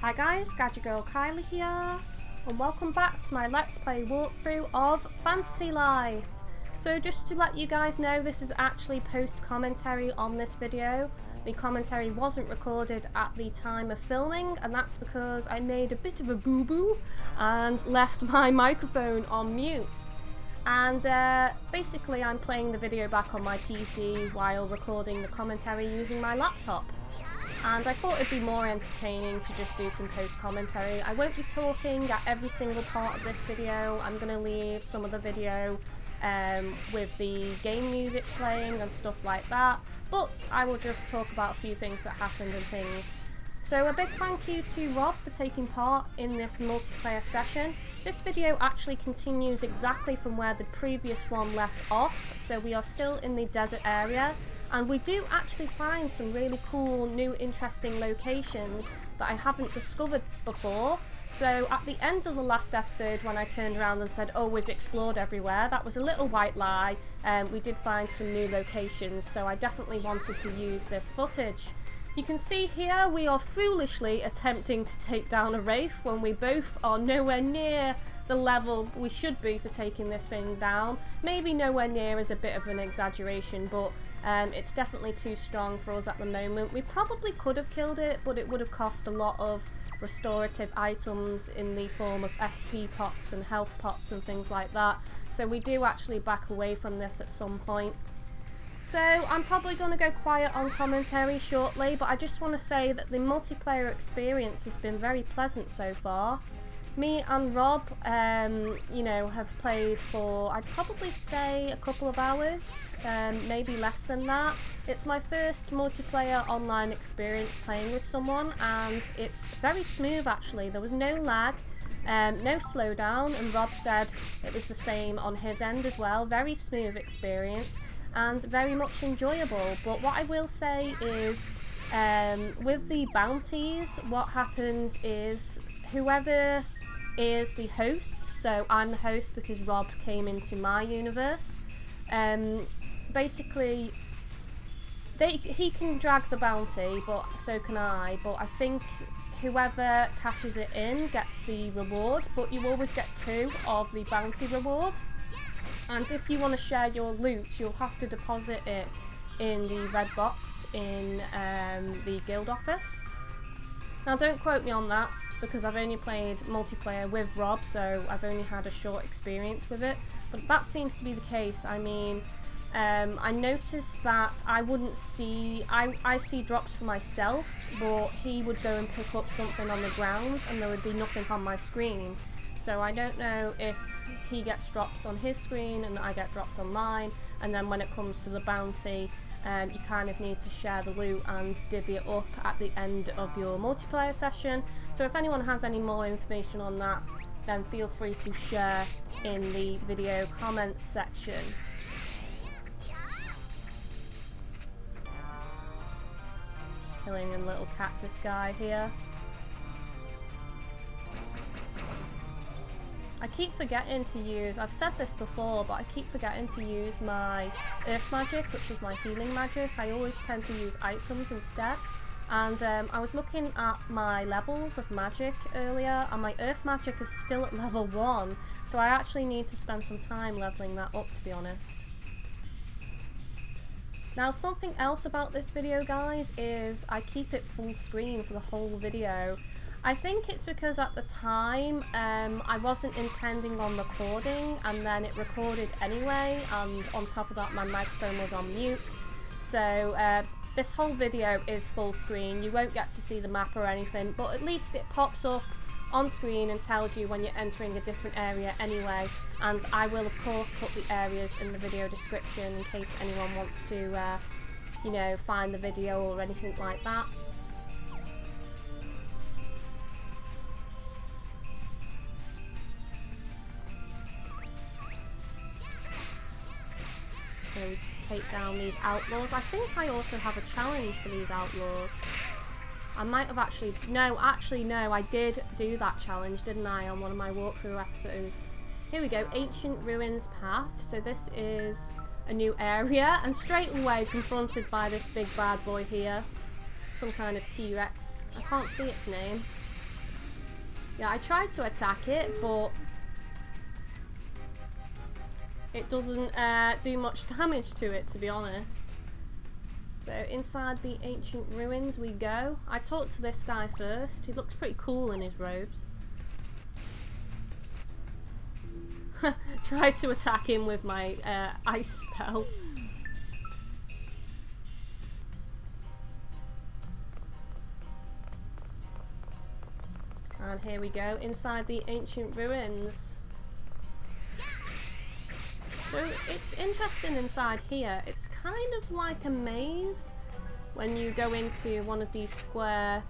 Hi guys, GadgetGirlKylie here, and welcome back to my Let's Play walkthrough of Fantasy Life. So just to let you guys know, this is actually post-commentary on this video. The commentary wasn't recorded at the time of filming, and that's because I made a bit of a boo-boo and left my microphone on mute. And basically I'm playing the video back on my PC while recording the commentary using my laptop. And I thought it'd be more entertaining to just do some post-commentary. I won't be talking at every single part of this video. I'm going to leave some of the video with the game music playing and stuff like that. But I will just talk about a few things that happened and things. So a big thank you to Rob for taking part in this multiplayer session. This video actually continues exactly from where the previous one left off. So we are still in the desert area. And we do actually find some really cool, new, interesting locations that I haven't discovered before. So at the end of the last episode, when I turned around and said, oh, we've explored everywhere, that was a little white lie. We did find some new locations, so I definitely wanted to use this footage. You can see here we are foolishly attempting to take down a wraith when we both are nowhere near the level we should be for taking this thing down. Maybe nowhere near is a bit of an exaggeration, but it's definitely too strong for us at the moment. We probably could have killed it, but it would have cost a lot of restorative items in the form of SP pots and health pots and things like that. So we do actually back away from this at some point. So I'm probably going to go quiet on commentary shortly, but I just want to say that the multiplayer experience has been very pleasant so far. Me and Rob, you know, have played for, I'd probably say, a couple of hours, maybe less than that. It's my first multiplayer online experience playing with someone, and it's very smooth actually. There was no lag, no slowdown, and Rob said it was the same on his end as well. Very smooth experience and very much enjoyable. But what I will say is, with the bounties, what happens is whoever is the host, so I'm the host because Rob came into my universe, basically he can drag the bounty, but so can I, but I think whoever cashes it in gets the reward, but you always get 2 of the bounty reward, and if you want to share your loot you'll have to deposit it in the red box in the guild office. Now don't quote me on that, because I've only played multiplayer with Rob, so I've only had a short experience with it, but that seems to be the case. I mean, I noticed that I wouldn't see, I see drops for myself, but he would go and pick up something on the ground and there would be nothing on my screen. So I don't know if he gets drops on his screen and I get drops on mine, and then when it comes to the bounty, you kind of need to share the loot and divvy it up at the end of your multiplayer session. So if anyone has any more information on that, then feel free to share in the video comments section. Just killing a little cactus guy here. I keep forgetting to use, I've said this before, but I keep forgetting to use my earth magic, which is my healing magic. I always tend to use items instead. And I was looking at my levels of magic earlier, and my earth magic is still at level 1. So I actually need to spend some time leveling that up, to be honest. Now something else about this video, guys, is I keep it full screen for the whole video. I think it's because at the time I wasn't intending on recording, and then it recorded anyway, and on top of that my microphone was on mute. So this whole video is full screen. You won't get to see the map or anything, but at least it pops up on screen and tells you when you're entering a different area anyway. And I will of course put the areas in the video description in case anyone wants to you know, find the video or anything like that. So we just take down these outlaws. I think I also have a challenge for these outlaws. I might have actually, no, I did do that challenge, didn't I, on one of my walkthrough episodes. Here we go, Ancient Ruins Path. So this is a new area, and straight away confronted by this big bad boy here. Some kind of T-Rex. I can't see its name. Yeah, I tried to attack it, but it doesn't do much damage to it, to be honest. So inside the ancient ruins we go. I talked to this guy first. He looks pretty cool in his robes. Tried to attack him with my ice spell. And here we go, inside the ancient ruins. So it's interesting inside here. It's kind of like a maze. When you go into one of these square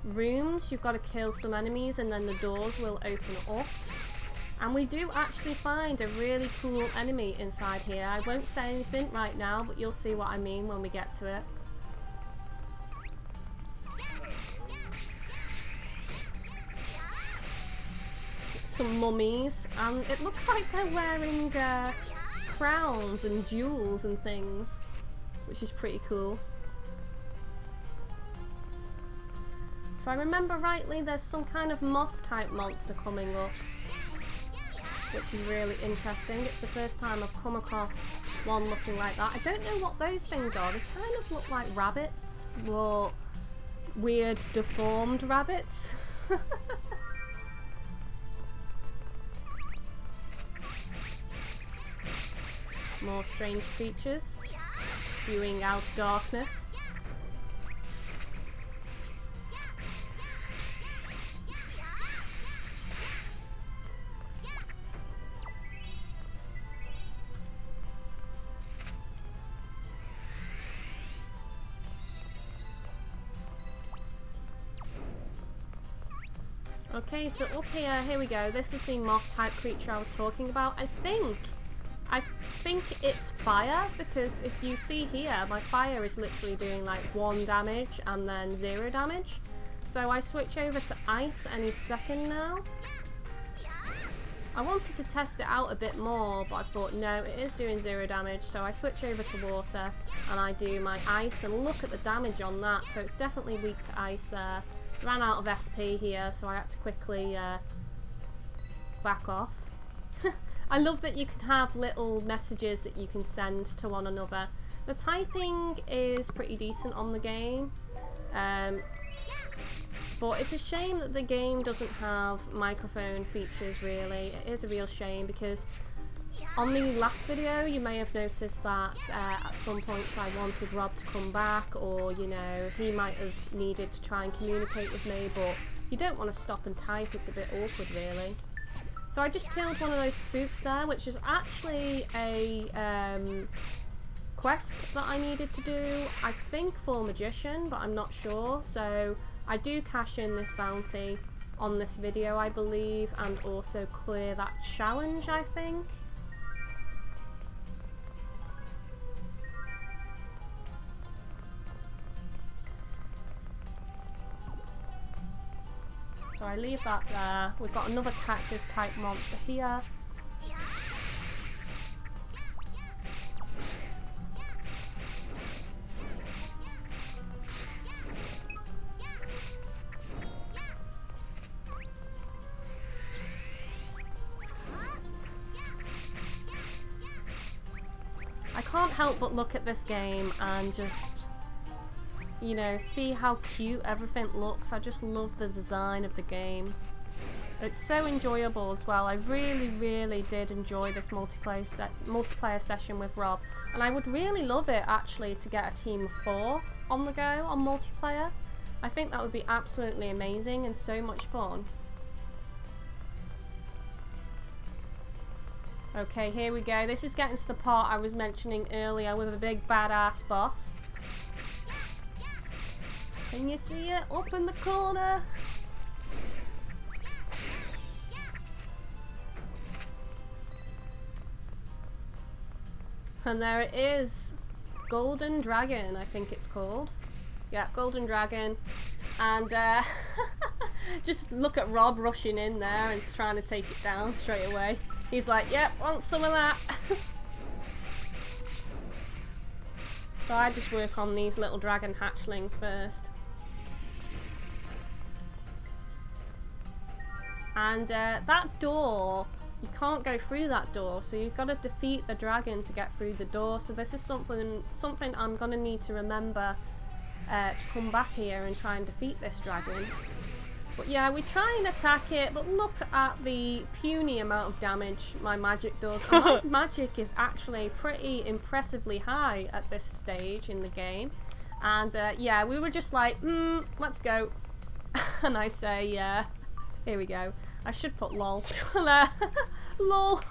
rooms, you've got to kill some enemies and then the doors will open up. And we do actually find a really cool enemy inside here. I won't say anything right now, but you'll see what I mean when we get to it. Some mummies, and it looks like they're wearing crowns and jewels and things, which is pretty cool. If I remember rightly, there's some kind of moth type monster coming up, which is really interesting. It's the first time I've come across one looking like that. I don't know what those things are. They kind of look like rabbits, but weird deformed rabbits. More strange creatures spewing out darkness. Okay, so up here we go. This is the moth type creature I was talking about. I think it's fire, because if you see here, my fire is literally doing like 1 damage and then 0 damage. So I switch over to ice any second now. I wanted to test it out a bit more, but I thought no, it is doing 0 damage, so I switch over to water and I do my ice, and look at the damage on that. So it's definitely weak to ice there. Ran out of SP here, so I had to quickly back off. I love that you can have little messages that you can send to one another. The typing is pretty decent on the game, but it's a shame that the game doesn't have microphone features really. It is a real shame, because on the last video you may have noticed that at some points I wanted Rob to come back, or you know, he might have needed to try and communicate with me, but you don't want to stop and type, it's a bit awkward really. So I just killed one of those spooks there, which is actually a quest that I needed to do, I think for Magician, but I'm not sure. So I do cash in this bounty on this video, I believe, and also clear that challenge, I think. So I leave that there. We've got another cactus type monster here. I can't help but look at this game and just, you know, see how cute everything looks. I just love the design of the game. It's so enjoyable as well. I really did enjoy this multiplayer session with Rob, and I would really love it actually to get a team of 4 on the go on multiplayer. I think that would be absolutely amazing and so much fun. Okay, here we go. This is getting to the part I was mentioning earlier with a big badass boss. Can you see it up in the corner? And there it is. Golden Dragon, I think it's called. Yeah, Golden Dragon. And just look at Rob rushing in there and trying to take it down straight away. He's like, yep, want some of that. So I just work on these little dragon hatchlings first. And that door, you can't go through that door, so you've got to defeat the dragon to get through the door. So this is something I'm going to need to remember to come back here and try and defeat this dragon. But yeah, we try and attack it, but look at the puny amount of damage my magic does. And my magic is actually pretty impressively high at this stage in the game. And yeah, we were just like, let's go. And I say, yeah, here we go. I should put lol there. Lol.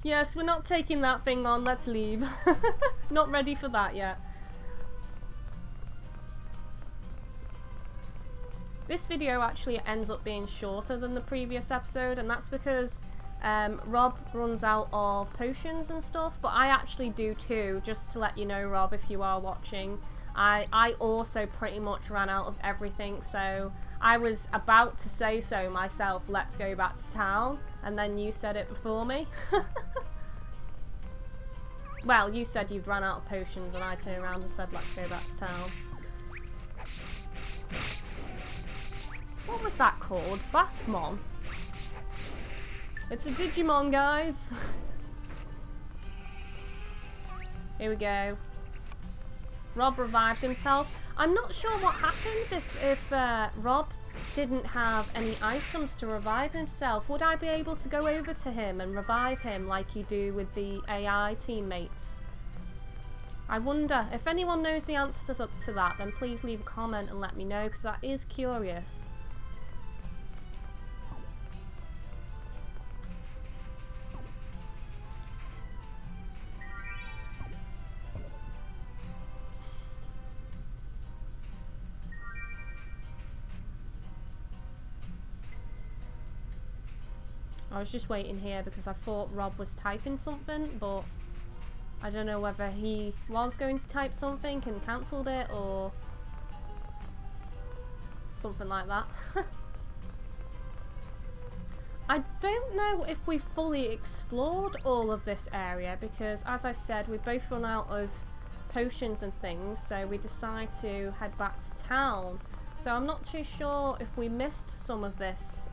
Yes, we're not taking that thing on, let's leave. Not ready for that yet. This video actually ends up being shorter than the previous episode, and that's because Rob runs out of potions and stuff, but I actually do too, just to let you know, Rob, if you are watching. I also pretty much ran out of everything, so I was about to say so myself, let's go back to town, and then you said it before me. Well, you said you'd run out of potions, and I turned around and said let's go back to town. What was that called? Batmon? It's a Digimon, guys. Here we go. Rob revived himself. I'm not sure what happens if Rob didn't have any items to revive himself. Would I be able to go over to him and revive him like you do with the AI teammates? I wonder. If anyone knows the answer to that, then please leave a comment and let me know, because that is curious. I was just waiting here because I thought Rob was typing something, but I don't know whether he was going to type something and cancelled it or something like that. I don't know if we fully explored all of this area because, as I said, we both run out of potions and things, so we decide to head back to town. So I'm not too sure if we missed some of this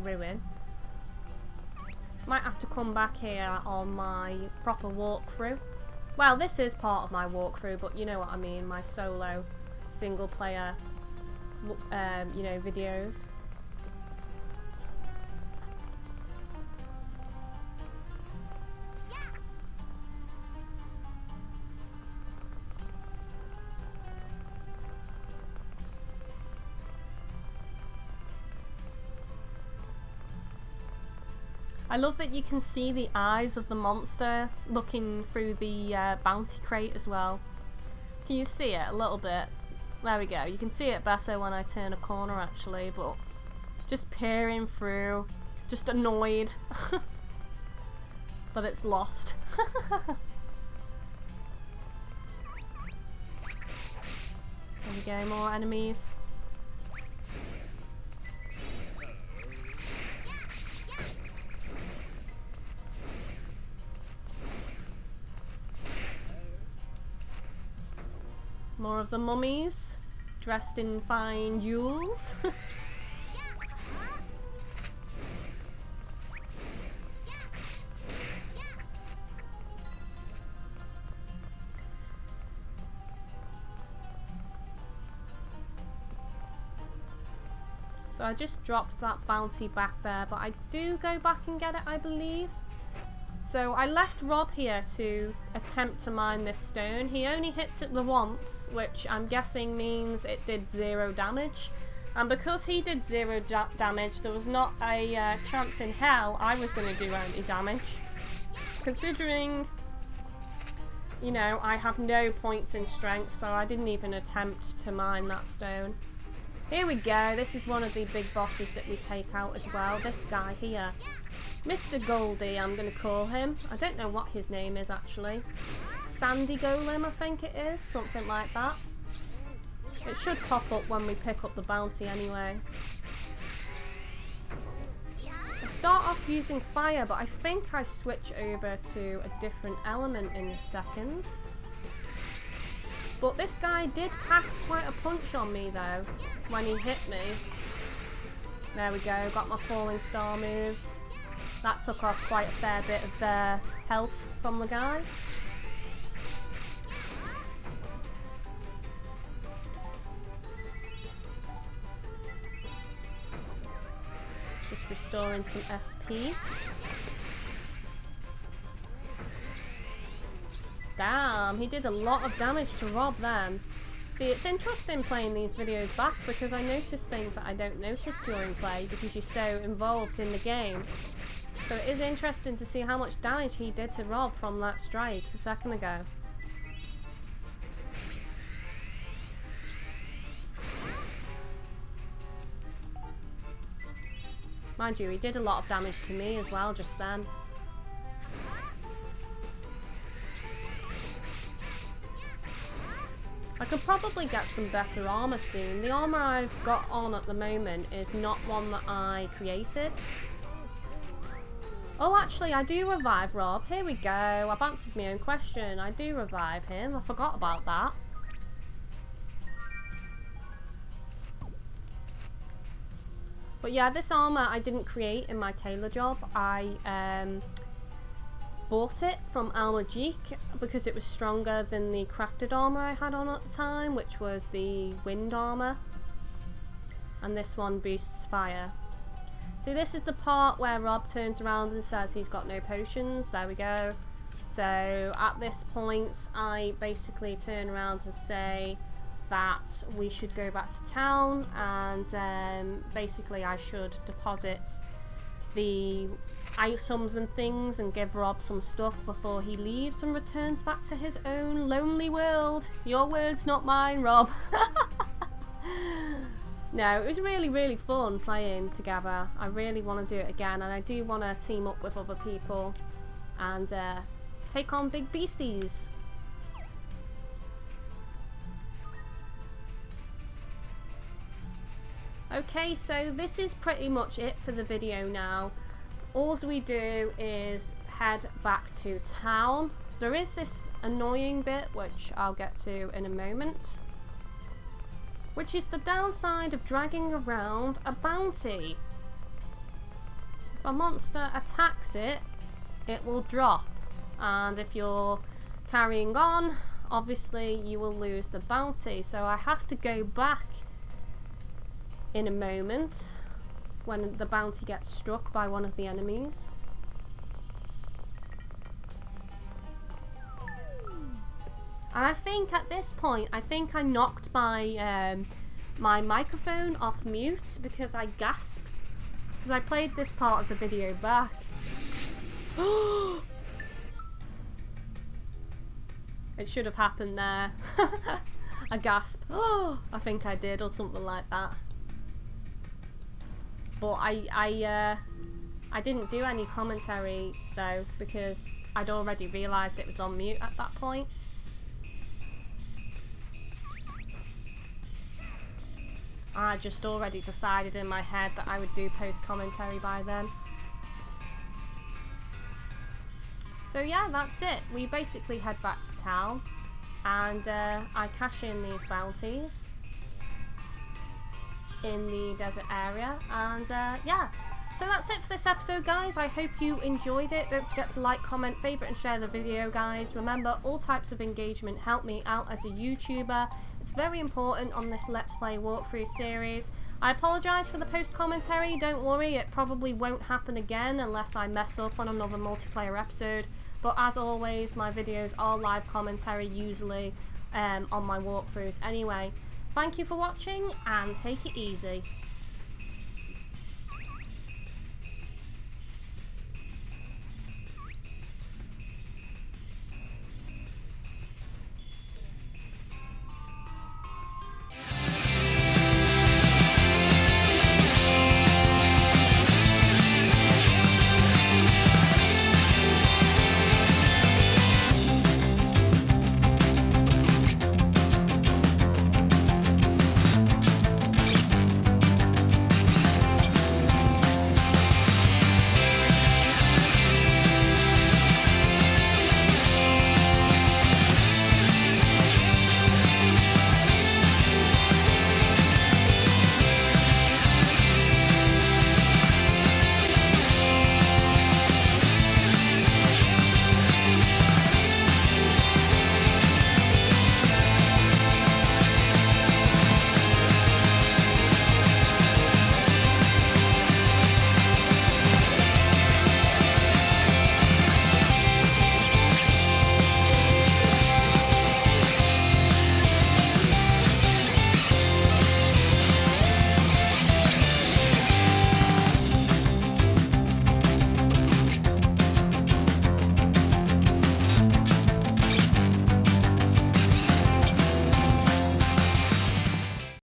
ruin. Might have to come back here on my proper walkthrough. Well, this is part of my walkthrough, but you know what I mean, my solo, single player, you know, videos. I love that you can see the eyes of the monster looking through the bounty crate as well. Can you see it a little bit? There we go. You can see it better when I turn a corner actually, but just peering through, just annoyed that it's lost. There we go, more enemies. More of the mummies, dressed in fine jewels. So I just dropped that bounty back there, but I do go back and get it, I believe. So I left Rob here to attempt to mine this stone. He only hits it the once, which I'm guessing means it did 0 damage. And because he did 0 damage, there was not a chance in hell I was going to do any damage. Considering, you know, I have no points in strength, so I didn't even attempt to mine that stone. Here we go. This is one of the big bosses that we take out as well. This guy here. Mr. Goldie, I'm going to call him. I don't know what his name is actually. Sandy Golem, I think it is. Something like that. It should pop up when we pick up the bounty anyway. I start off using fire, but I think I switch over to a different element in a second. But this guy did pack quite a punch on me though, when he hit me. There we go, got my falling star move. That took off quite a fair bit of health from the guy. Just restoring some SP. Damn, he did a lot of damage to Rob then. See, it's interesting playing these videos back because I notice things that I don't notice during play because you're so involved in the game. So it is interesting to see how much damage he did to Rob from that strike a second ago. Mind you, he did a lot of damage to me as well just then. I could probably get some better armor soon. The armor I've got on at the moment is not one that I created. Oh, actually, I do revive Rob. Here we go. I've answered my own question. I do revive him. I forgot about that. But yeah, this armor I didn't create in my tailor job. I bought it from Almajik because it was stronger than the crafted armor I had on at the time, which was the wind armor, and this one boosts fire. So this is the part where Rob turns around and says he's got no potions. There we go. So at this point I basically turn around and say that we should go back to town, and basically I should deposit the items and things and give Rob some stuff before he leaves and returns back to his own lonely world. Your words, not mine, Rob. No, it was really, really fun playing together. I really want to do it again, and I do want to team up with other people and take on big beasties. Okay, so this is pretty much it for the video now. All we do is head back to town. There is this annoying bit, which I'll get to in a moment, which is the downside of dragging around a bounty. If a monster attacks it, it will drop, and if you're carrying on, obviously you will lose the bounty. So I have to go back in a moment when the bounty gets struck by one of the enemies. And I think at this point, I think I knocked my my microphone off mute because I gasped because I played this part of the video back. It should have happened there. A gasp. I think I did, or something like that. But I didn't do any commentary though because I'd already realised it was on mute at that point. I just already decided in my head that I would do post commentary by then. So yeah, that's it. We basically head back to town and I cash in these bounties in the desert area, and yeah, so that's it for this episode, guys. I hope you enjoyed it. Don't forget to like, comment, favourite and share the video, guys. Remember, all types of engagement help me out as a YouTuber. It's very important on this Let's Play walkthrough series. I apologise for the post commentary. Don't worry, it probably won't happen again unless I mess up on another multiplayer episode, but as always, my videos are live commentary usually on my walkthroughs anyway. Thank you for watching, and take it easy.